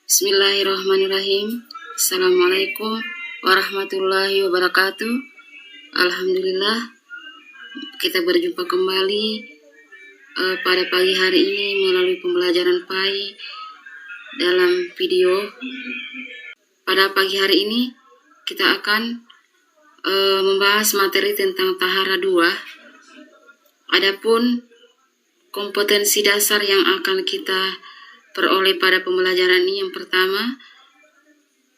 Bismillahirrahmanirrahim. Assalamualaikum warahmatullahi wabarakatuh. Alhamdulillah, kita berjumpa kembali pada pagi hari ini melalui pembelajaran PAI dalam video. Pada pagi hari ini kita akan membahas materi tentang tahara 2. Adapun kompetensi dasar yang akan kita peroleh pada pembelajaran ini, yang pertama,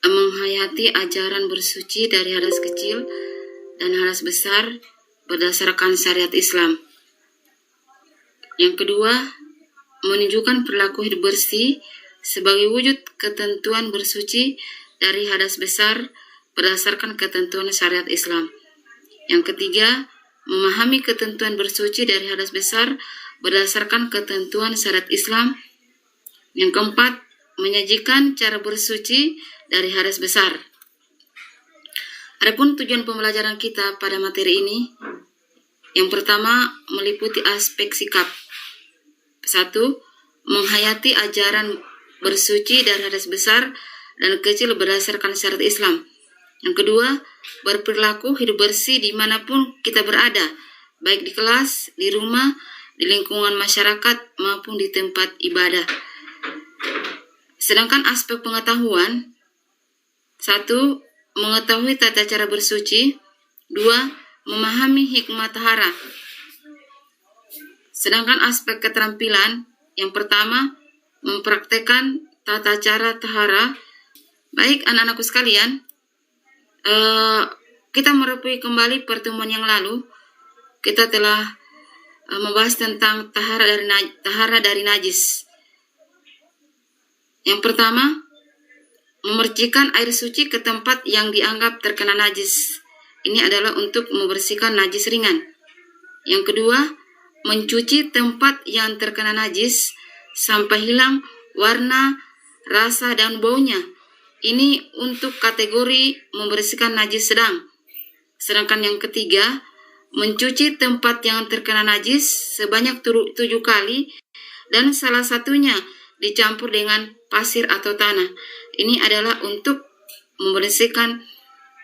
menghayati ajaran bersuci dari hadas kecil dan hadas besar berdasarkan syariat Islam. Yang kedua, menunjukkan perilaku hidup bersih sebagai wujud ketentuan bersuci dari hadas besar berdasarkan ketentuan syariat Islam. Yang ketiga, memahami ketentuan bersuci dari hadas besar berdasarkan ketentuan syariat Islam. Yang keempat, menyajikan cara bersuci dari hadas besar. Adapun tujuan pembelajaran kita pada materi ini, yang pertama meliputi aspek sikap. 1. Menghayati ajaran bersuci dari hadas besar dan kecil berdasarkan syariat Islam. Yang kedua, berperilaku hidup bersih dimanapun kita berada, baik di kelas, di rumah, di lingkungan masyarakat, maupun di tempat ibadah. Sedangkan aspek pengetahuan, 1. Mengetahui tata cara bersuci. 2. Memahami hikmah tahara. Sedangkan aspek keterampilan, yang pertama, mempraktekkan tata cara tahara. Baik anak-anakku sekalian, kita mereview kembali pertemuan yang lalu. Kita telah membahas tentang tahara dari najis. Yang pertama, memercikan air suci ke tempat yang dianggap terkena najis. Ini adalah untuk membersihkan najis ringan. Yang kedua, mencuci tempat yang terkena najis sampai hilang warna, rasa, dan baunya. Ini untuk kategori membersihkan najis sedang. Sedangkan yang ketiga, mencuci tempat yang terkena najis sebanyak 7 kali dan salah satunya dicampur dengan pasir atau tanah. Ini adalah untuk membersihkan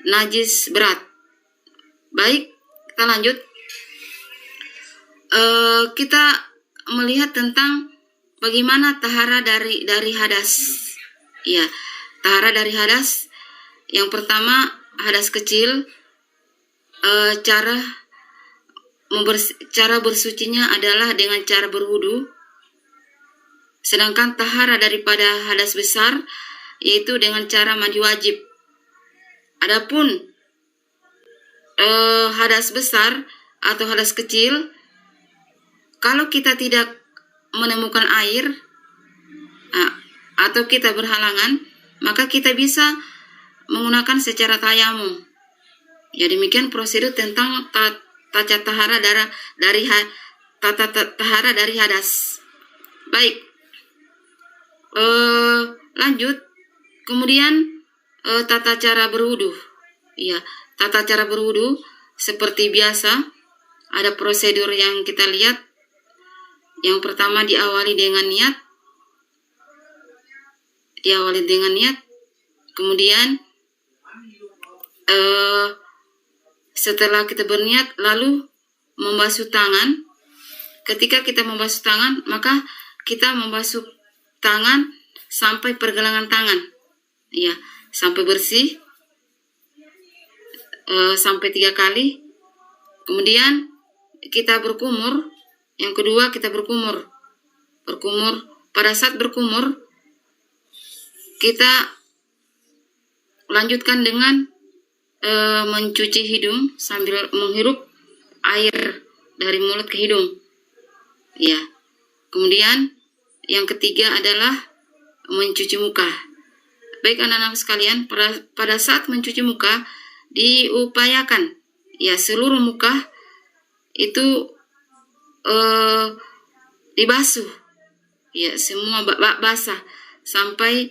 najis berat. Baik, kita lanjut. Kita melihat tentang bagaimana tahara dari hadas. Ya, tahara dari hadas. Yang pertama, hadas kecil. Cara bersucinya adalah dengan cara berwudu. Sedangkan tahara daripada hadas besar yaitu dengan cara mandi wajib. Adapun hadas besar atau hadas kecil, kalau kita tidak menemukan air atau kita berhalangan, maka kita bisa menggunakan secara tayamum. Ya, demikian prosedur tentang tata tahara dari hadas. Baik. Lanjut. Kemudian tata cara berwudu. Ya, tata cara berwudu seperti biasa ada prosedur yang kita lihat. Yang pertama diawali dengan niat. Kemudian setelah kita berniat, lalu membasuh tangan. Ketika kita membasuh tangan, maka kita membasuh tangan sampai pergelangan tangan, ya, sampai bersih, sampai 3 kali. Kemudian kita berkumur. Yang kedua, kita berkumur. Pada saat berkumur, kita lanjutkan dengan mencuci hidung sambil menghirup air dari mulut ke hidung, ya. Kemudian yang ketiga adalah mencuci muka. Baik anak-anak sekalian, pada saat mencuci muka diupayakan ya seluruh muka itu dibasuh, ya, semua basah sampai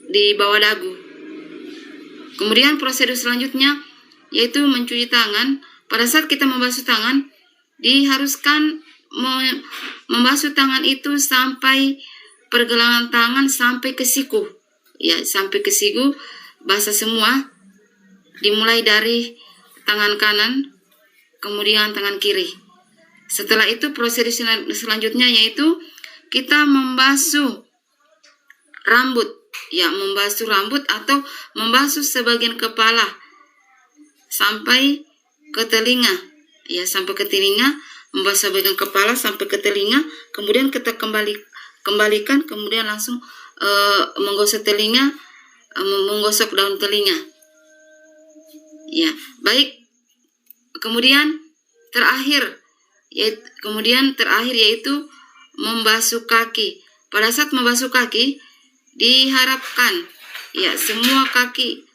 di bawah dagu. Kemudian prosedur selanjutnya yaitu mencuci tangan. Pada saat kita membasuh tangan, diharuskan membasuh tangan itu sampai pergelangan tangan sampai ke siku. Ya, sampai ke siku basah semua. Dimulai dari tangan kanan, kemudian tangan kiri. Setelah itu prosedur selanjutnya yaitu kita membasuh rambut. Ya, membasuh rambut atau membasuh sebagian kepala sampai ke telinga. Ya, sampai ke telinga, membasuh bagian kepala sampai ke telinga, kemudian kita kembalikan, kemudian langsung menggosok telinga, menggosok daun telinga. Ya, baik. Kemudian terakhir yaitu membasuh kaki. Pada saat membasuh kaki diharapkan ya semua kaki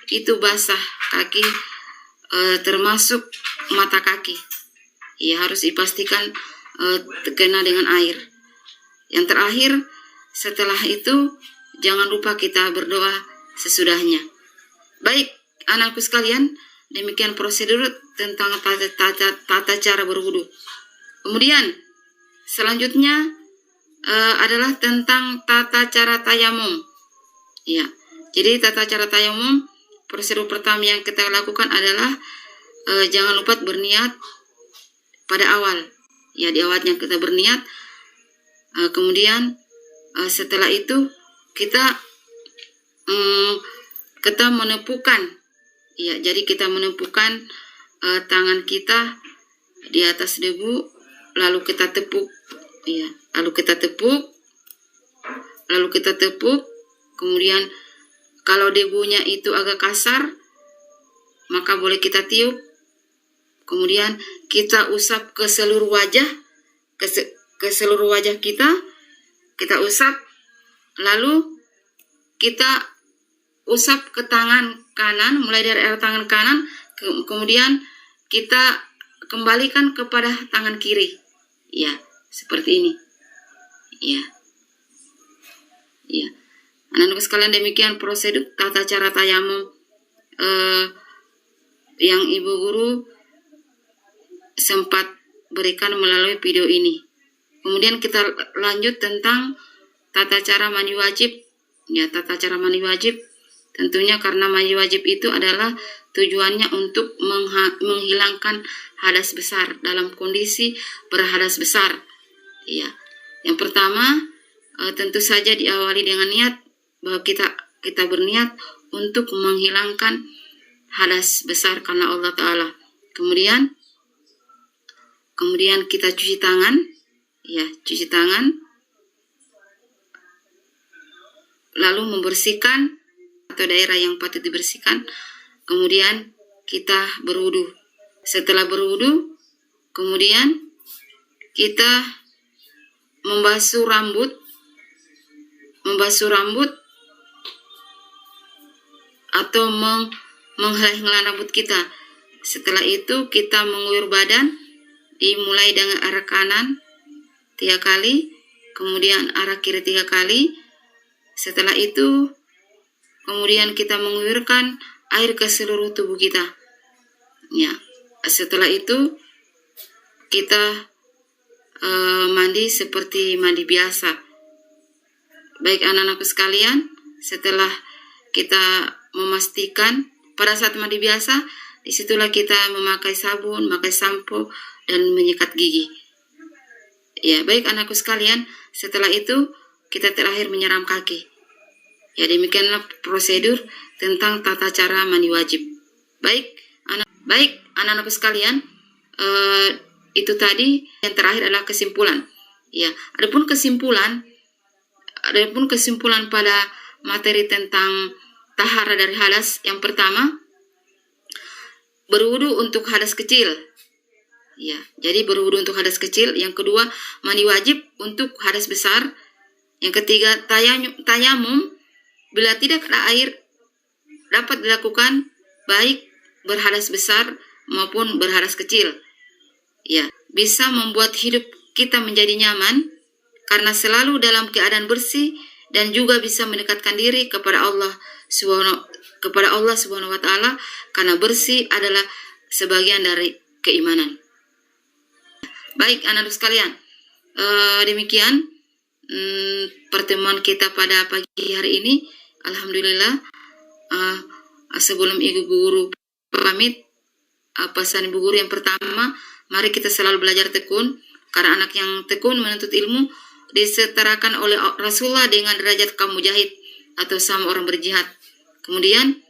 itu basah, kaki termasuk mata kaki. Ya, harus dipastikan terkena dengan air. Yang terakhir, setelah itu jangan lupa kita berdoa sesudahnya. Baik, anakku sekalian, demikian prosedur tentang tata cara berwudu. Kemudian selanjutnya adalah tentang tata cara tayamum. Ya, jadi tata cara tayamum, prosedur pertama yang kita lakukan adalah jangan lupa berniat pada awal. Ya, di awalnya kita berniat. Kemudian setelah itu kita menepukan. Ya, jadi kita menepukan tangan kita di atas debu, lalu kita tepuk. Ya, lalu kita tepuk. Kemudian kalau debunya itu agak kasar, maka boleh kita tiup. Kemudian kita usap ke seluruh wajah, ke seluruh wajah kita usap. Lalu kita usap ke tangan kanan, mulai dari arah tangan kanan, kemudian kita kembalikan kepada tangan kiri. Ya, seperti ini. Ya. Anak-anak sekalian, demikian prosedur tata cara tayamum yang Ibu Guru sempat berikan melalui video ini. Kemudian kita lanjut tentang tata cara mandi wajib. Ya, tata cara mandi wajib. Tentunya karena mandi wajib itu adalah tujuannya untuk menghilangkan hadas besar dalam kondisi berhadas besar. Ya. Yang pertama, tentu saja diawali dengan niat bahwa kita berniat untuk menghilangkan hadas besar karena Allah Ta'ala. Kemudian kita cuci tangan. Ya, cuci tangan. Lalu membersihkan atau daerah yang patut dibersihkan. Kemudian kita berwudu. Setelah berwudu, kemudian kita membasuh rambut atau menghelai rambut kita. Setelah itu kita menguyur badan, dimulai dengan arah kanan 3 kali, kemudian arah kiri 3 kali. Setelah itu kemudian kita menguyurkan air ke seluruh tubuh kita. Ya, setelah itu kita mandi seperti mandi biasa. Baik anak-anakku sekalian, setelah kita memastikan pada saat mandi biasa, disitulah kita memakai sabun, memakai sampo, dan menyikat gigi. Ya, baik anakku sekalian, setelah itu kita terakhir menyiram kaki. Ya, demikianlah prosedur tentang tata cara mandi wajib. Baik anak-anakku sekalian, itu tadi. Yang terakhir adalah kesimpulan. Ya, adapun kesimpulan pada materi tentang tahara dari hadas. Yang pertama, berwudu untuk hadas kecil. Ya, jadi berwudu untuk hadas kecil. Yang kedua, mandi wajib untuk hadas besar. Yang ketiga, tayamum bila tidak ada air dapat dilakukan baik berhadas besar maupun berhadas kecil. Ya, bisa membuat hidup kita menjadi nyaman karena selalu dalam keadaan bersih, dan juga bisa mendekatkan diri kepada Allah Subhanahu wa Ta'ala, karena bersih adalah sebagian dari keimanan. Baik anak-anak sekalian, demikian pertemuan kita pada pagi hari ini. Alhamdulillah, sebelum Ibu Guru pamit, pesan Ibu Guru yang pertama, mari kita selalu belajar tekun, karena anak yang tekun menuntut ilmu disetarakan oleh Rasulullah dengan derajat kaum mujahid atau sama orang berjihad. Kemudian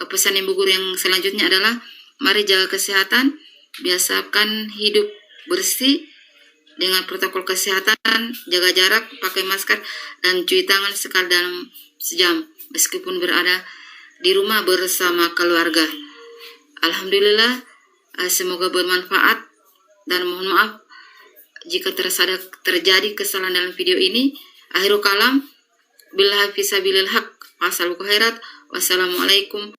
pesan Ibu Guru yang selanjutnya adalah mari jaga kesehatan, biasakan hidup bersih dengan protokol kesehatan, jaga jarak, pakai masker, dan cuci tangan sekali dalam sejam meskipun berada di rumah bersama keluarga. Alhamdulillah, semoga bermanfaat, dan mohon maaf jika terjadi kesalahan dalam video ini. Akhirul kalam, billahi fisabilil haq, wassalamualaikum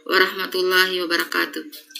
warahmatullahi wabarakatuh.